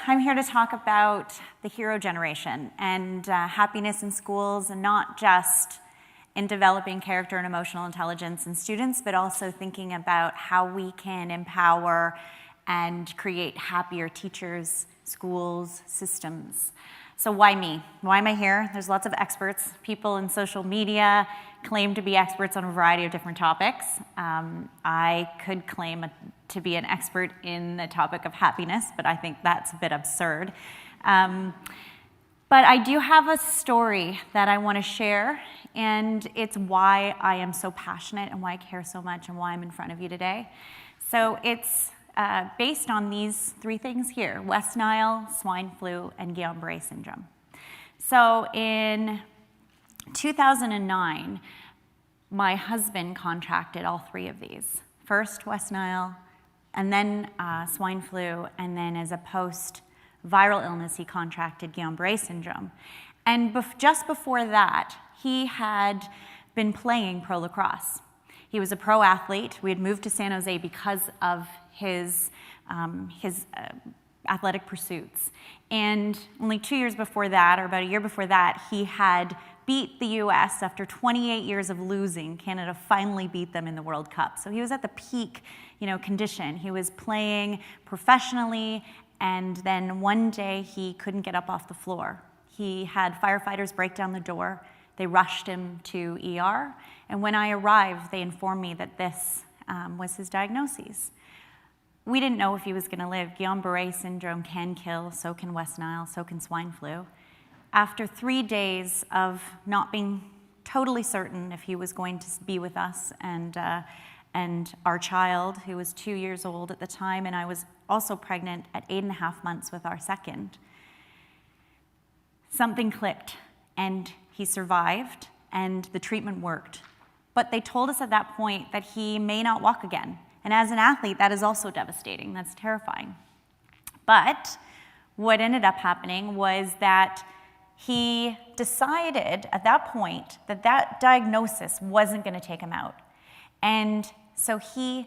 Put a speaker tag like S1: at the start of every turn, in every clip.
S1: I'm here to talk about the hero generation and happiness in schools, and not just in developing character and emotional intelligence in students, but also thinking about how we can empower and create happier teachers, schools, systems. So why me? Why am I here? There's lots of experts. People in social media claim to be experts on a variety of different topics. I could claim to be an expert in the topic of happiness, but I think that's a bit absurd. But I do have a story that I want to share, and it's why I am so passionate and why I care so much and why I'm in front of you today. So it's based on these three things here: West Nile, swine flu, and Guillain-Barré syndrome. So in 2009, my husband contracted all three of these. First West Nile, and then swine flu, and then as a post-viral illness, he contracted Guillain-Barré syndrome. And just before that, he had been playing pro lacrosse. He was a pro athlete. We had moved to San Jose because of his athletic pursuits. And only 2 years before that, or about a year before that, he had beat the US after 28 years of losing. Canada finally beat them in the World Cup. So he was at the peak, condition. He was playing professionally, and then one day he couldn't get up off the floor. He had firefighters break down the door. They rushed him to ER, and when I arrived, they informed me that this was his diagnosis. We didn't know if he was going to live. Guillain-Barré syndrome can kill, so can West Nile, so can swine flu. After 3 days of not being totally certain if he was going to be with us, and our child, who was 2 years old at the time, and I was also pregnant at 8.5 months with our second, something clicked, and he survived, and the treatment worked. But they told us at that point that he may not walk again. And as an athlete, that is also devastating. That's terrifying. But what ended up happening was that he decided at that point that that diagnosis wasn't going to take him out. And so he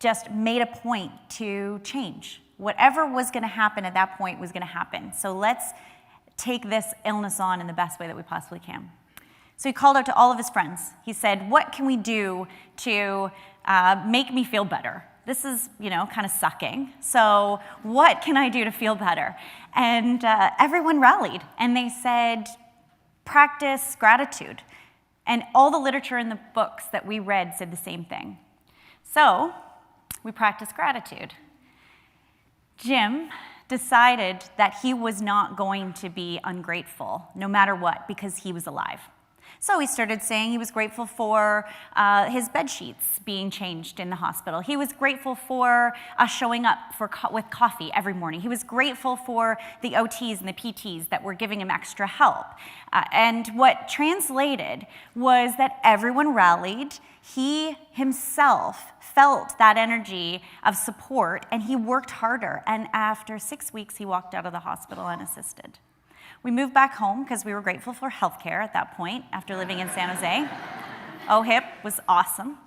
S1: just made a point to change. Whatever was going to happen at that point was going to happen. So let's take this illness on in the best way that we possibly can. So he called out to all of his friends. He said, what can we do to make me feel better? This is, kind of sucking. So what can I do to feel better? And everyone rallied, and they said, practice gratitude. And all the literature in the books that we read said the same thing. So we practiced gratitude. Jim decided that he was not going to be ungrateful, no matter what, because he was alive. So he started saying he was grateful for his bed sheets being changed in the hospital. He was grateful for us showing up with coffee every morning. He was grateful for the OTs and the PTs that were giving him extra help. And what translated was that everyone rallied. He himself felt that energy of support, and he worked harder. And after 6 weeks, he walked out of the hospital unassisted. We moved back home because we were grateful for healthcare at that point after living in San Jose. OHIP was awesome.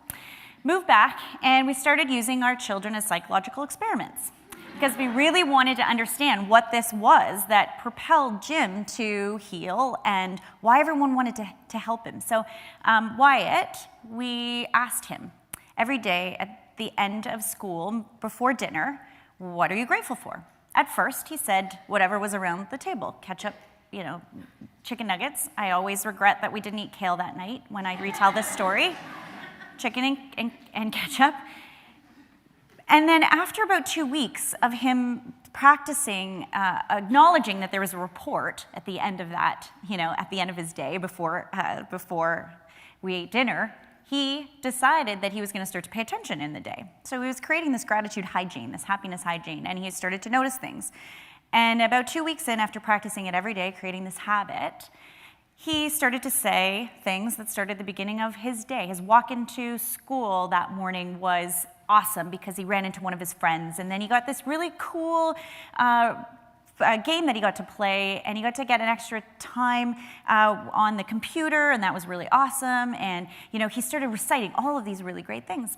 S1: Moved back, and we started using our children as psychological experiments because we really wanted to understand what this was that propelled Jim to heal and why everyone wanted to help him. So Wyatt, we asked him every day at the end of school before dinner, what are you grateful for? At first, he said whatever was around the table, ketchup, chicken nuggets. I always regret that we didn't eat kale that night when I retell this story. Chicken and ketchup. And then after about 2 weeks of him practicing, acknowledging that there was a report at the end of that, at the end of his day before we ate dinner, he decided that he was going to start to pay attention in the day. So he was creating this gratitude hygiene, this happiness hygiene, and he started to notice things. And about 2 weeks in, after practicing it every day, creating this habit, he started to say things that started the beginning of his day. His walk into school that morning was awesome because he ran into one of his friends, and then he got this really cool game that he got to play, and he got to get an extra time on the computer, and that was really awesome. And he started reciting all of these really great things.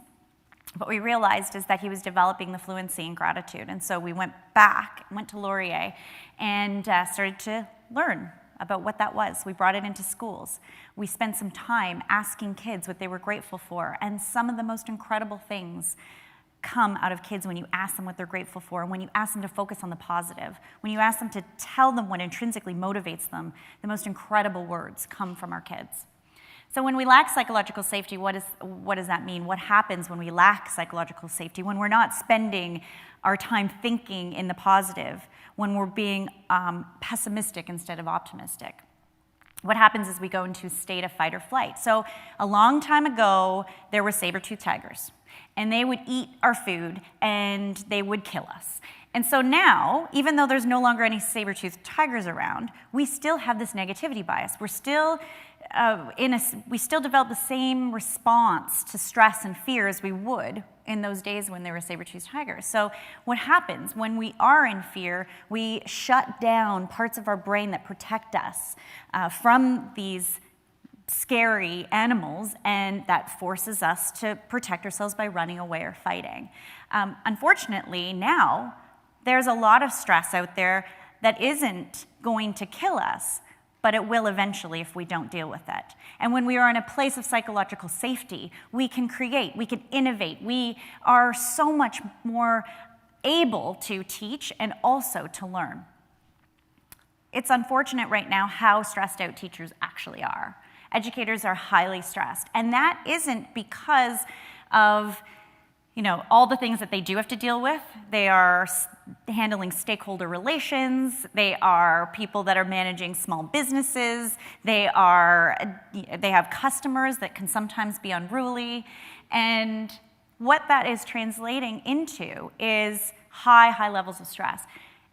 S1: what we realized is that he was developing the fluency in gratitude. And so we went to Laurier, and started to learn about what that was. We brought it into schools. We spent some time asking kids what they were grateful for, and some of the most incredible things come out of kids when you ask them what they're grateful for, and when you ask them to focus on the positive, when you ask them to tell them what intrinsically motivates them, the most incredible words come from our kids. So when we lack psychological safety, what does that mean? What happens when we lack psychological safety? When we're not spending our time thinking in the positive, when we're being pessimistic instead of optimistic? What happens is we go into a state of fight or flight. So a long time ago, there were saber-toothed tigers, and they would eat our food, and they would kill us. And so now, even though there's no longer any saber-toothed tigers around, we still have this negativity bias. We're still we still develop the same response to stress and fear as we would in those days when there were saber-toothed tigers. So what happens when we are in fear? We shut down parts of our brain that protect us from these scary animals, and that forces us to protect ourselves by running away or fighting. Unfortunately, now there's a lot of stress out there that isn't going to kill us, but it will eventually if we don't deal with it. And when we are in a place of psychological safety, we can create, we can innovate, we are so much more able to teach and also to learn. It's unfortunate right now how stressed out teachers actually are. Educators are highly stressed, and that isn't because of all the things that they do have to deal with. They are handling stakeholder relations. They are people that are managing small businesses. They have customers that can sometimes be unruly. And what that is translating into is high levels of stress.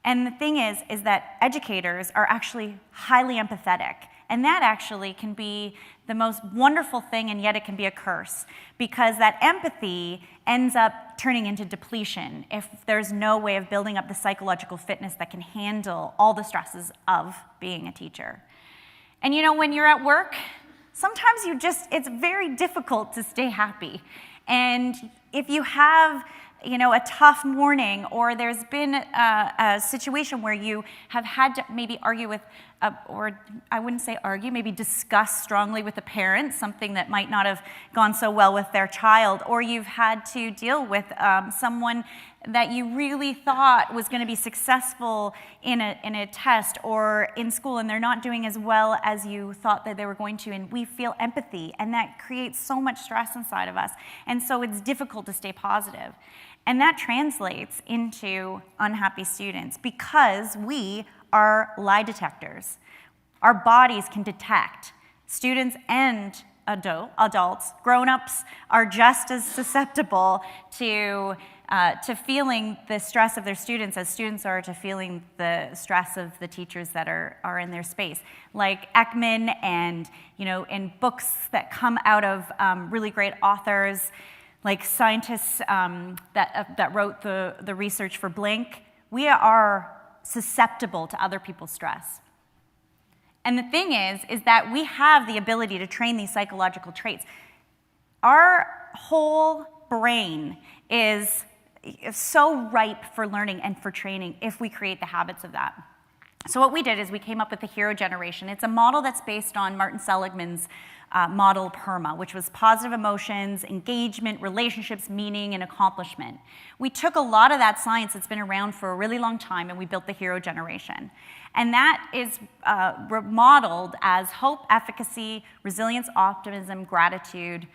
S1: And the thing is that educators are actually highly empathetic. And that actually can be the most wonderful thing, and yet it can be a curse, because that empathy ends up turning into depletion if there's no way of building up the psychological fitness that can handle all the stresses of being a teacher. And when you're at work, sometimes it's very difficult to stay happy. And if you have a tough morning, or there's been a situation where you have had to maybe argue with, or I wouldn't say argue, maybe discuss strongly with a parent, something that might not have gone so well with their child, or you've had to deal with someone that you really thought was going to be successful in a test or in school, and they're not doing as well as you thought that they were going to, and we feel empathy, and that creates so much stress inside of us, and so it's difficult to stay positive. And that translates into unhappy students because we are lie detectors. Our bodies can detect. Students and adults, grown-ups, are just as susceptible to feeling the stress of their students as students are to feeling the stress of the teachers that are in their space. Like Ekman, and in books that come out of really great authors, like scientists that wrote the research for Blink, we are susceptible to other people's stress. And the thing is that we have the ability to train these psychological traits. Our whole brain is so ripe for learning and for training if we create the habits of that. So what we did is we came up with the Hero Generation. It's a model that's based on Martin Seligman's model PERMA, which was positive emotions, engagement, relationships, meaning, and accomplishment. We took a lot of that science that's been around for a really long time, and we built the Hero Generation. And that is modeled as hope, efficacy, resilience, optimism, gratitude,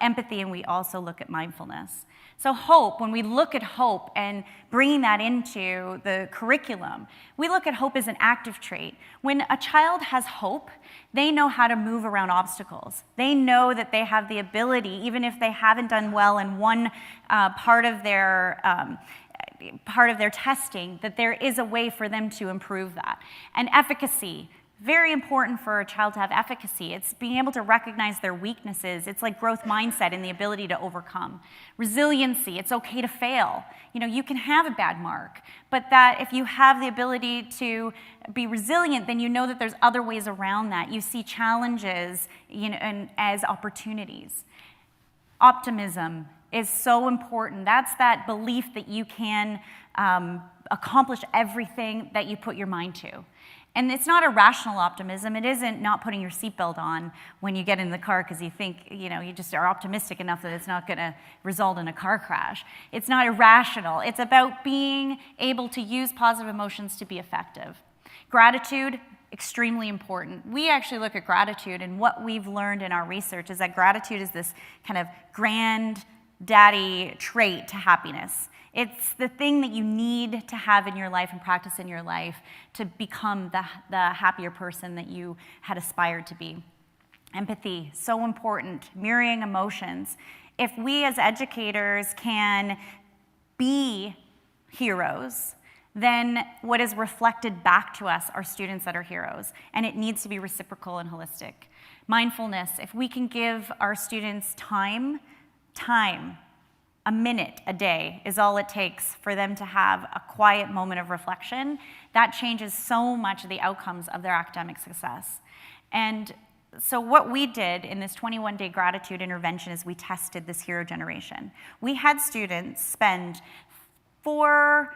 S1: empathy, and we also look at mindfulness. So hope, when we look at hope and bringing that into the curriculum, we look at hope as an active trait. When a child has hope, they know how to move around obstacles. They know that they have the ability, even if they haven't done well in one part of their testing, that there is a way for them to improve that. And efficacy. Very important for a child to have efficacy. It's being able to recognize their weaknesses. It's like growth mindset and the ability to overcome. Resiliency, it's okay to fail. You can have a bad mark, but that if you have the ability to be resilient, then you know that there's other ways around that. You see challenges, and as opportunities. Optimism is so important. That's that belief that you can accomplish everything that you put your mind to. And it's not irrational optimism. It isn't not putting your seatbelt on when you get in the car because you think, you just are optimistic enough that it's not going to result in a car crash. It's not irrational. It's about being able to use positive emotions to be effective. Gratitude, extremely important. We actually look at gratitude, and what we've learned in our research is that gratitude is this kind of granddaddy trait to happiness. It's the thing that you need to have in your life and practice in your life to become the happier person that you had aspired to be. Empathy, so important. Mirroring emotions. If we as educators can be heroes, then what is reflected back to us are students that are heroes, and it needs to be reciprocal and holistic. Mindfulness, if we can give our students time, a minute a day is all it takes for them to have a quiet moment of reflection. That changes so much of the outcomes of their academic success. And so what we did in this 21-day gratitude intervention is we tested this hero generation. We had students spend about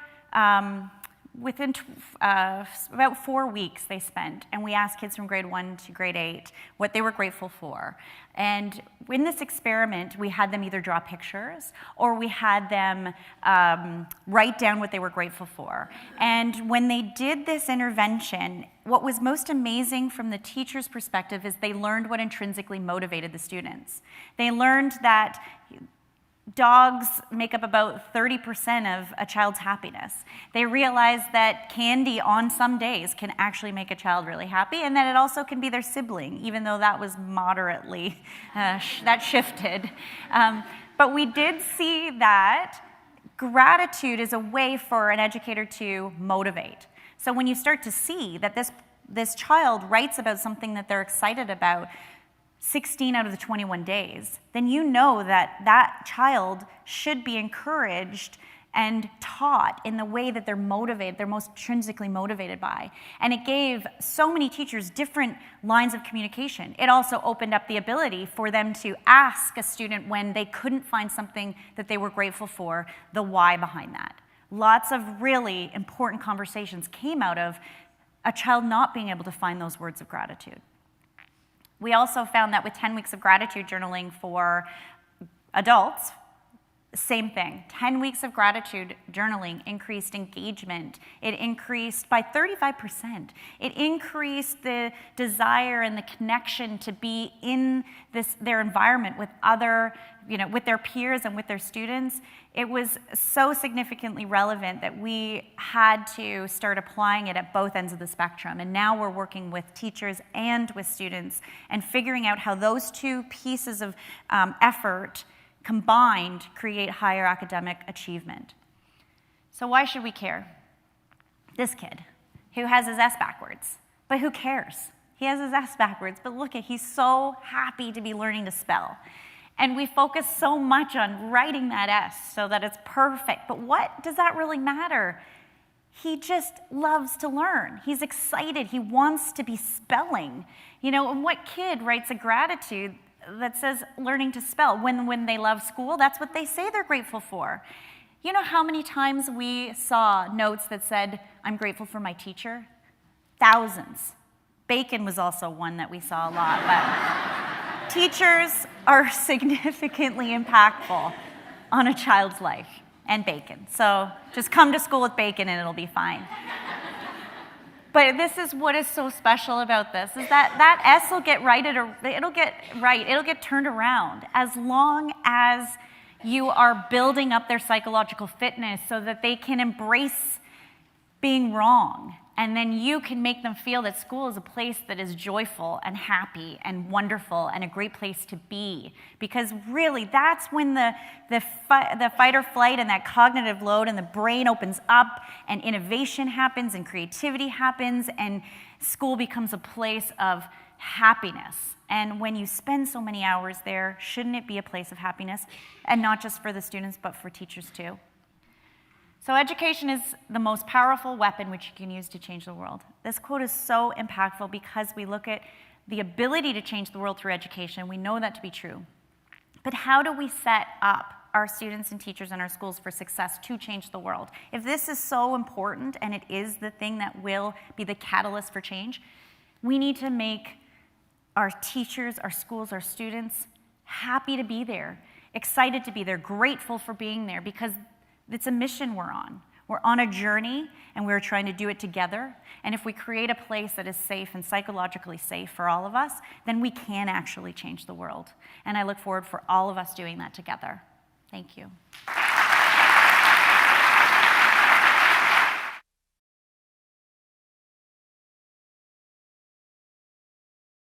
S1: 4 weeks they spent, and we asked kids from grade 1 to grade 8 what they were grateful for. And in this experiment, we had them either draw pictures or we had them write down what they were grateful for. And when they did this intervention, what was most amazing from the teacher's perspective is they learned what intrinsically motivated the students. They learned that dogs make up about 30% of a child's happiness. They realize that candy on some days can actually make a child really happy, and that it also can be their sibling, even though that was moderately, that shifted. But we did see that gratitude is a way for an educator to motivate. So when you start to see that this child writes about something that they're excited about 16 out of the 21 days, then you know that that child should be encouraged and taught in the way that they're motivated, they're most intrinsically motivated by. And it gave so many teachers different lines of communication. It also opened up the ability for them to ask a student when they couldn't find something that they were grateful for, the why behind that. Lots of really important conversations came out of a child not being able to find those words of gratitude. We also found that with 10 weeks of gratitude journaling for adults, same thing. 10 weeks of gratitude journaling increased engagement. It increased by 35%. It increased the desire and the connection to be in their environment with with their peers and with their students. It was so significantly relevant that we had to start applying it at both ends of the spectrum. And now we're working with teachers and with students and figuring out how those two pieces of effort combined create higher academic achievement. So why should we care? This kid who has his S backwards, but who cares? He has his S backwards, but look at, he's so happy to be learning to spell. And we focus so much on writing that S so that it's perfect, but what does that really matter? He just loves to learn. He's excited, he wants to be spelling. And what kid writes a gratitude that says learning to spell? When they love school, that's what they say they're grateful for. You know how many times we saw notes that said, I'm grateful for my teacher? Thousands. Bacon was also one that we saw a lot, but teachers are significantly impactful on a child's life, and bacon. So just come to school with bacon and it'll be fine. But this is what is so special about this, is that S will get righted, or it'll get turned around as long as you are building up their psychological fitness so that they can embrace being wrong. And then you can make them feel that school is a place that is joyful and happy and wonderful and a great place to be. Because really, that's when the fight or flight and that cognitive load and the brain opens up and innovation happens and creativity happens and school becomes a place of happiness. And when you spend so many hours there, shouldn't it be a place of happiness? And not just for the students, but for teachers too. So education is the most powerful weapon which you can use to change the world. This quote is so impactful because we look at the ability to change the world through education. We know that to be true. But how do we set up our students and teachers in our schools for success to change the world. If this is so important and it is the thing that will be the catalyst for change, we need to make our teachers, our schools, our students happy to be there, excited to be there, grateful for being there, because it's a mission we're on. We're on a journey, and we're trying to do it together. And if we create a place that is safe and psychologically safe for all of us, then we can actually change the world. And I look forward for all of us doing that together. Thank you.